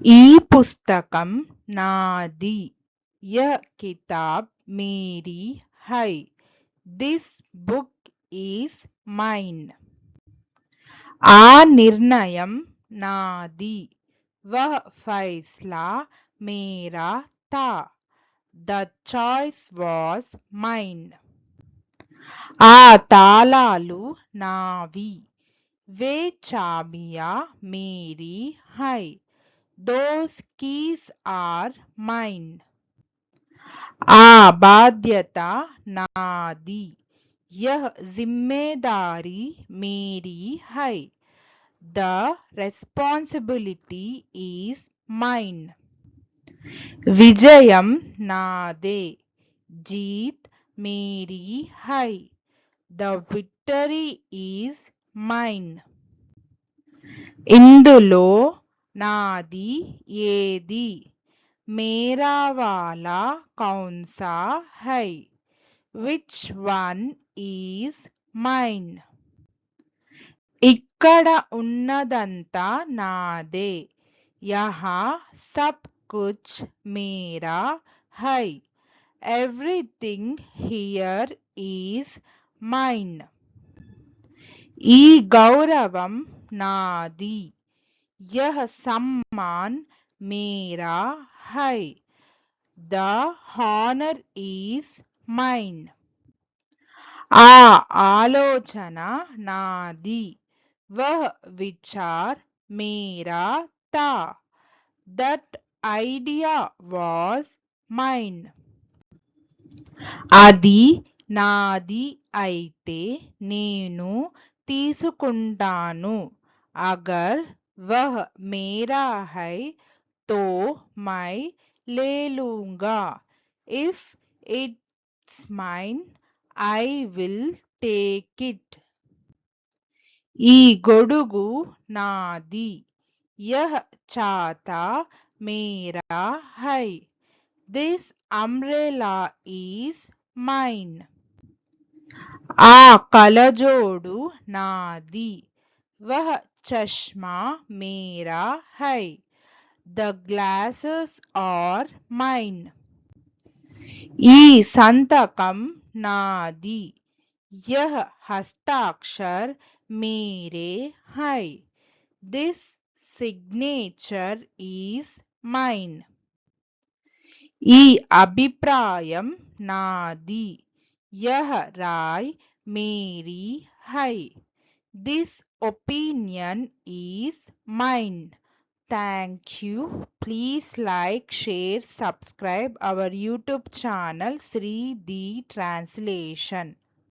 ఈ పుస్తకం నాది. यह किताब मेरी है. This book is mine. ఆ నిర్ణయం నాది. वह फैसला मेरा था. The choice was mine. ఆ తాళాలు నావి. वे चाबियां मेरी है. Those keys are mine. ఆ బాధ్యత నాది. यह जिम्मेदारी मेरी है. The responsibility is mine. విజయం నాదే. जीत मेरी है. The victory is mine. ఇందులో నాది ఏది? मेरा वाला कौन सा है? Which one is mine? ఇక్కడ ఉన్నదంతా నాదే. यहाँ सब कुछ मेरा है. Everything here is mine. ఈ గౌరవం నాది. यह सम्मान मेरा है. The honor is mine. ఆ ఆలోచన నాది. वह विचार मेरा था. That idea was mine. అది నాది అయితే నేను తీసుకుంటాను. అగర్ वह मेरा है तो मैं ले लूंगा. If it's mine, I will take it. ఈ గొడుగు నాది. यह छाता मेरा है. This umbrella is mine. ఆ కలజోడు నాది. वह चश्मा मेरा है. The glasses are mine. ఈ సంతకం నాది. यह हस्ताक्षर मेरे है. This signature is mine. ఈ అభిప్రాయం నాది. यह राय मेरी है. This opinion is mine. Thank you. Please like, share, subscribe our YouTube channel Sri the Translation.